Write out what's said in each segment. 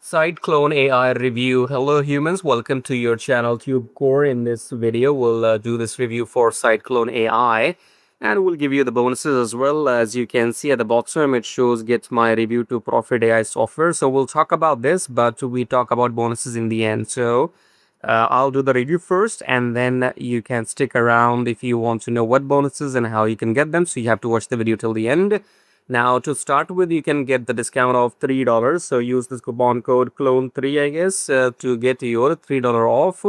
SiteClone AI review. Hello humans, welcome to your channel TubeCore. In this video, we'll do this review for SiteClone AI and we'll give you the bonuses as well. As you can see at the bottom, it shows get my Review2Profit AI software. So we'll talk about this, but we talk about bonuses in the end. So I'll do the review first and then you can stick around if you want to know what bonuses and how you can get them. So you have to watch the video till the end. Now, to start with, you can get the discount of $3. So use this coupon code clone3, I guess, to get your $3 off.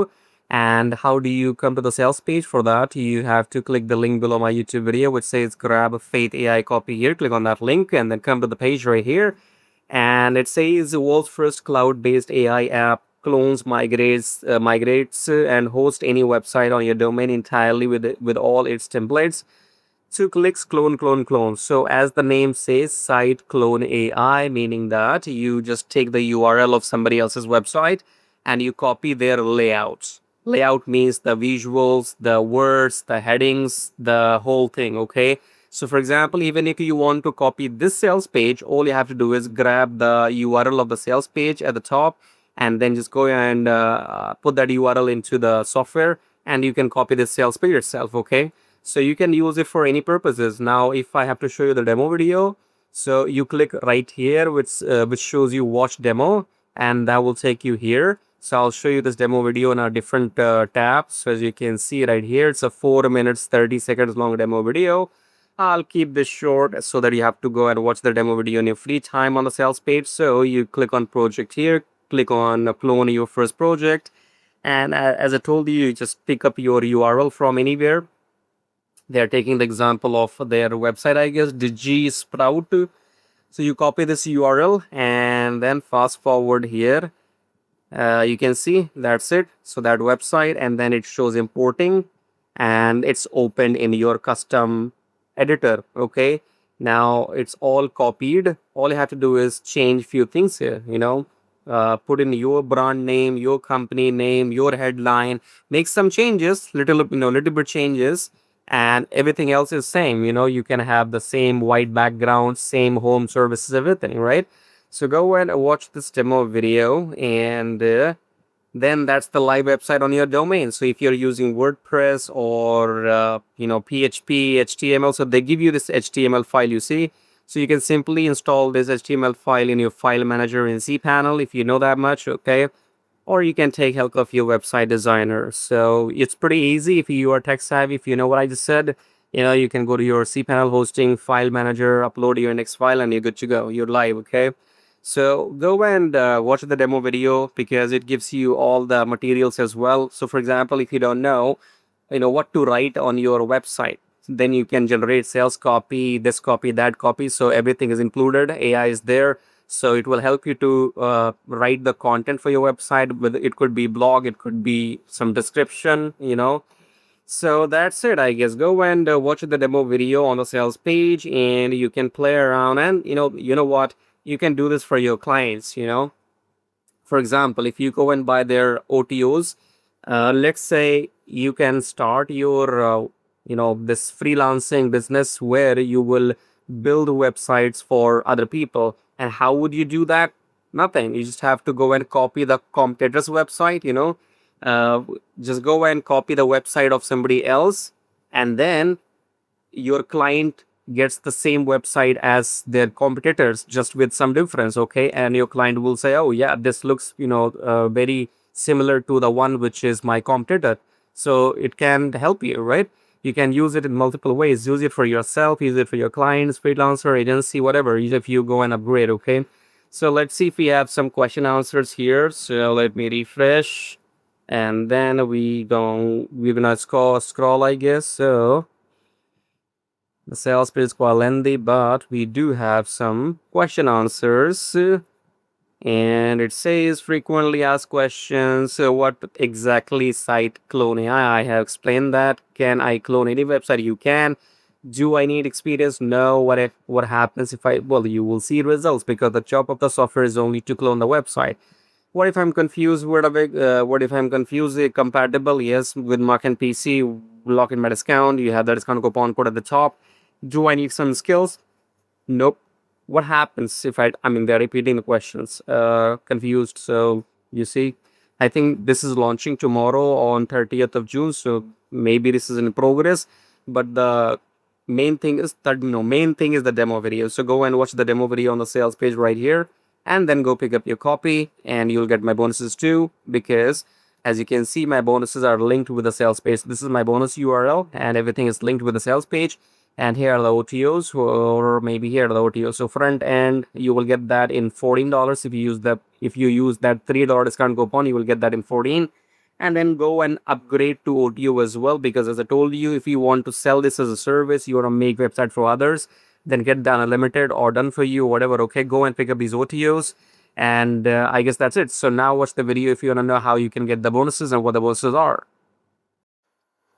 And how do you come to the sales page? For that, you have to click the link below my YouTube video, which says grab a Faith AI copy here. Click on that link and then come to the page right here. And it says the world's first cloud-based AI app clones, migrates, and hosts any website on your domain entirely with all its templates. 2 clicks, clone. So as the name says, SiteClone AI, meaning that you just take the URL of somebody else's website and you copy their layouts. Layout means the visuals, the words, the headings, the whole thing, okay? So for example, even if you want to copy this sales page, all you have to do is grab the URL of the sales page at the top and then just go and put that URL into the software and you can copy this sales page yourself, okay? So you can use it for any purposes. Now, if I have to show you the demo video, so you click right here, which shows you watch demo, and that will take you here. So I'll show you this demo video in our different tabs. So as you can see right here, it's a 4 minutes 30 seconds long demo video. I'll keep this short so that you have to go and watch the demo video in your free time on the sales page. So you click on project here, click on clone your first project, and as I told you, you just pick up your URL from anywhere. They're taking the example of their website, I guess, Digi Sprout. So you copy this URL and then fast forward here. You can see that's it. So that website, and then it shows importing and it's opened in your custom editor. Okay. Now it's all copied. All you have to do is change few things here, put in your brand name, your company name, your headline, make some changes, little bit changes, and everything else is same. You can have the same white background, same home services, everything, right? So go and watch this demo video, and then that's the live website on your domain. So if you're using WordPress or PHP, HTML, so they give you this HTML file, you see. So you can simply install this HTML file in your file manager in cPanel if you know that much, okay? Or you can take help of your website designer. So it's pretty easy if you are tech savvy, if you know what I just said. You can go to your cPanel hosting file manager, upload your index file, and you're good to go. You're live, okay? So go and watch the demo video because it gives you all the materials as well. So for example, if you don't know, what to write on your website, then you can generate sales copy, this copy, that copy. So everything is included. AI is there. So it will help you to write the content for your website. It could be blog, it could be some description, So that's it, I guess. Go and watch the demo video on the sales page, and you can play around. And you know what? You can do this for your clients. For example, if you go and buy their OTOs, let's say you can start your this freelancing business where you will build websites for other people. And how would you do that? Nothing. You just have to go and copy the competitor's website, just go and copy the website of somebody else, and then your client gets the same website as their competitors, just with some difference, okay? And your client will say, oh yeah, this looks very similar to the one which is my competitor. So it can help you, right? You can use it in multiple ways. Use it for yourself, use it for your clients, freelancer, agency, whatever, if you go and upgrade, okay? So let's see if we have some question answers here. So let me refresh, and then we're gonna scroll, I guess. So the sales page is quite lengthy, but we do have some question answers. And it says frequently asked questions. So what exactly SiteClone AI? I have explained that. Can I clone any website? You can. Do I need experience? No. What happens if you will see results because the job of the software is only to clone the website. What if I'm confused? What if I'm confused? Compatible? Yes, with Mac and PC. Lock in my discount. You have the discount coupon code at the top. Do I need some skills? Nope. what happens if I mean, they're repeating the questions, confused. So you see, I think this is launching tomorrow on 30th of June. So maybe this is in progress, but the main thing is that, main thing is the demo video. So go and watch the demo video on the sales page right here, and then go pick up your copy, and you'll get my bonuses too, because as you can see, my bonuses are linked with the sales page. This is my bonus URL, and everything is linked with the sales page. And here are the OTOs, or maybe here are the OTOs. So front end, you will get that in $14. If you use that $3 discount coupon, you will get that in 14. And then go and upgrade to OTO as well, because as I told you, if you want to sell this as a service, you want to make website for others, then get done unlimited or done for you, whatever. Okay, go and pick up these OTOs. And I guess that's it. So now watch the video if you want to know how you can get the bonuses and what the bonuses are.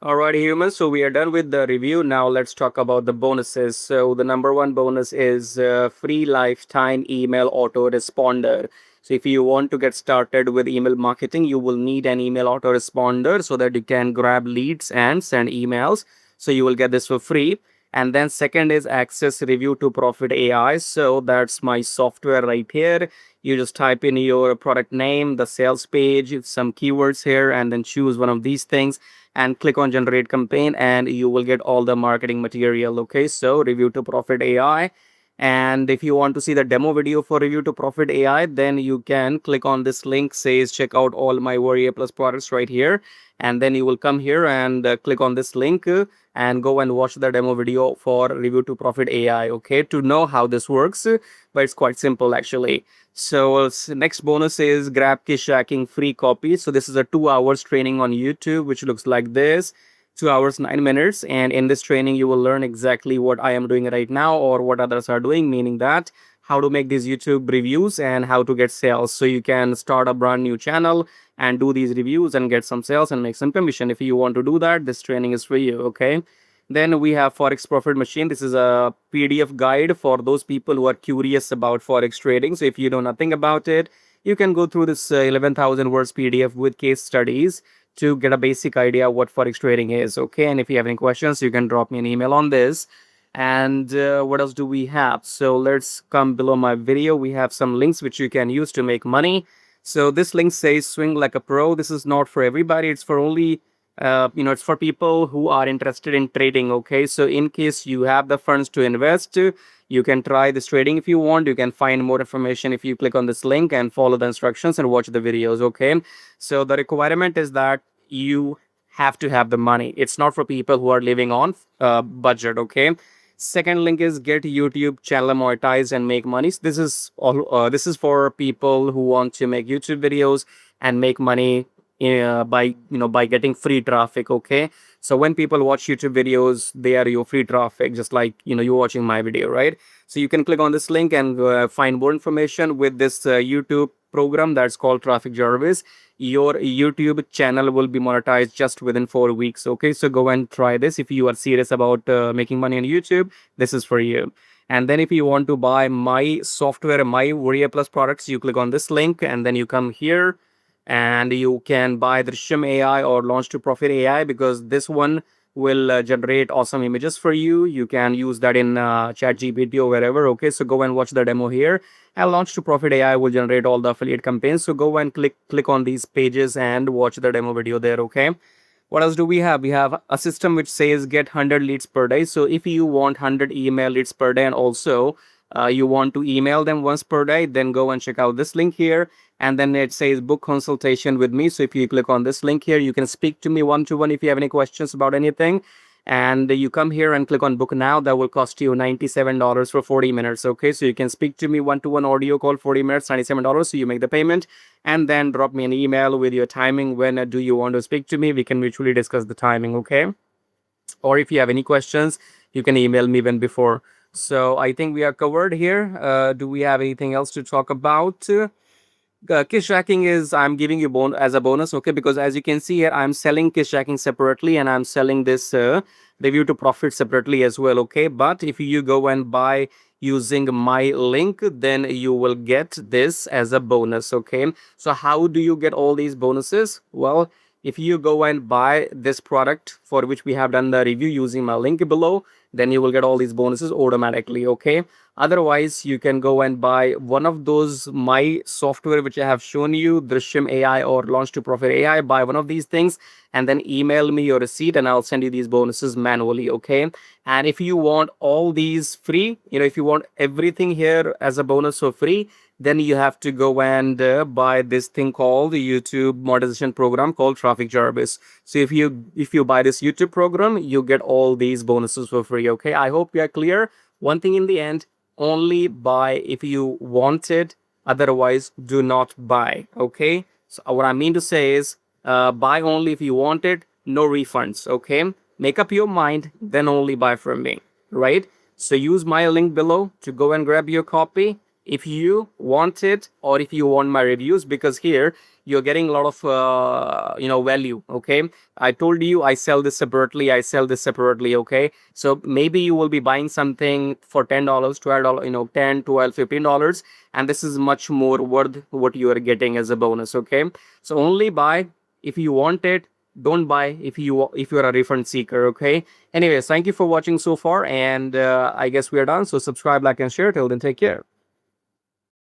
Alright, humans, so we are done with the review. Now let's talk about the bonuses. So the number one bonus is free lifetime email autoresponder. So if you want to get started with email marketing, you will need an email autoresponder so that you can grab leads and send emails. So you will get this for free. And then second is access Review2Profit AI. So that's my software right here. You just type in your product name, the sales page, some keywords here, and then choose one of these things and click on generate campaign, and you will get all the marketing material. Okay, so Review2Profit AI. And if you want to see the demo video for Review2Profit AI, then you can click on this link, says check out all my Warrior Plus products right here. And then you will come here and click on this link and go and watch the demo video for Review2Profit AI, okay, to know how this works. But it's quite simple actually. So next bonus is grab Kishacking free copy. So this is a 2 hours training on YouTube, which looks like this. 2 hours 9 minutes, and in this training you will learn exactly what I am doing right now or what others are doing, meaning that how to make these YouTube reviews and how to get sales. So you can start a brand new channel and do these reviews and get some sales and make some commission. If you want to do that, this training is for you. Okay, then we have Forex Profit Machine. This is a PDF guide for those people who are curious about Forex trading. So if you know nothing about it, you can go through this 11,000 words PDF with case studies to get a basic idea what Forex trading is. Okay, and if you have any questions, you can drop me an email on this. And what else do we have? So let's come below my video. We have some links which you can use to make money. So this link says swing like a pro. This is not for everybody. It's for only it's for people who are interested in trading. Okay, so in case you have the funds to invest, you can try this trading if you want. You can find more information if you click on this link and follow the instructions and watch the videos. Okay, so the requirement is that you have to have the money. It's not for people who are living on budget. Okay, second link is get YouTube channel monetized and make money. So this is for people who want to make YouTube videos and make money by getting free traffic. Okay, so when people watch YouTube videos, they are your free traffic, just like you're watching my video, right? So you can click on this link and find more information with this YouTube program that's called Traffic Jarvis. Your YouTube channel will be monetized just within 4 weeks. Okay, so go and try this. If you are serious about making money on YouTube, this is for you. And then if you want to buy my software, my Warrior Plus products, you click on this link and then you come here and you can buy the Drishyam AI or Launch to Profit AI, because this one will generate awesome images for you. You can use that in ChatGPT or wherever. Okay, so go and watch the demo here. And Launch to Profit AI will generate all the affiliate campaigns. So go and click on these pages and watch the demo video there. Okay, what else do we have? We have a system which says get 100 leads per day. So if you want 100 email leads per day, and also you want to email them once per day, then go and check out this link here. And then it says book consultation with me. So if you click on this link here, you can speak to me one-to-one if you have any questions about anything. And you come here and click on book now. That will cost you $97 for 40 minutes. Okay, so you can speak to me one-to-one audio call, 40 minutes, $97. So you make the payment and then drop me an email with your timing. When do you want to speak to me? We can mutually discuss the timing. Okay, or if you have any questions, you can email me even before. So I think we are covered here. Do we have anything else to talk about? Kiss tracking is I'm giving you as a bonus. Okay, because as you can see here, I'm selling kiss tracking separately and I'm selling this Review2Profit separately as well. Okay, but if you go and buy using my link, then you will get this as a bonus. Okay, so how do you get all these bonuses? Well, if you go and buy this product for which we have done the review using my link below, then you will get all these bonuses automatically. Okay, otherwise you can go and buy one of those my software which I have shown you, Drishyam AI or Launch to Profit AI. Buy one of these things and then email me your receipt and I'll send you these bonuses manually. Okay, and if you want all these free, if you want everything here as a bonus for free, then you have to go and buy this thing called the YouTube monetization program called Traffic Jarvis. So if you buy this YouTube program, you get all these bonuses for free. Okay, I hope you are clear. One thing in the end, only buy if you want it, otherwise do not buy. Okay, so what I mean to say is buy only if you want it, no refunds. Okay, make up your mind, then only buy from me, right? So use my link below to go and grab your copy if you want it, or if you want my reviews, because here you're getting a lot of value. Okay, I told you I sell this separately. Okay, so maybe you will be buying something for $10, $12, 10, 12, $15, and this is much more worth what you are getting as a bonus. Okay, so only buy if you want it, don't buy if you're a refund seeker. Okay, anyways, thank you for watching so far, and I guess we are done. So subscribe, like, and share. Till then, take care.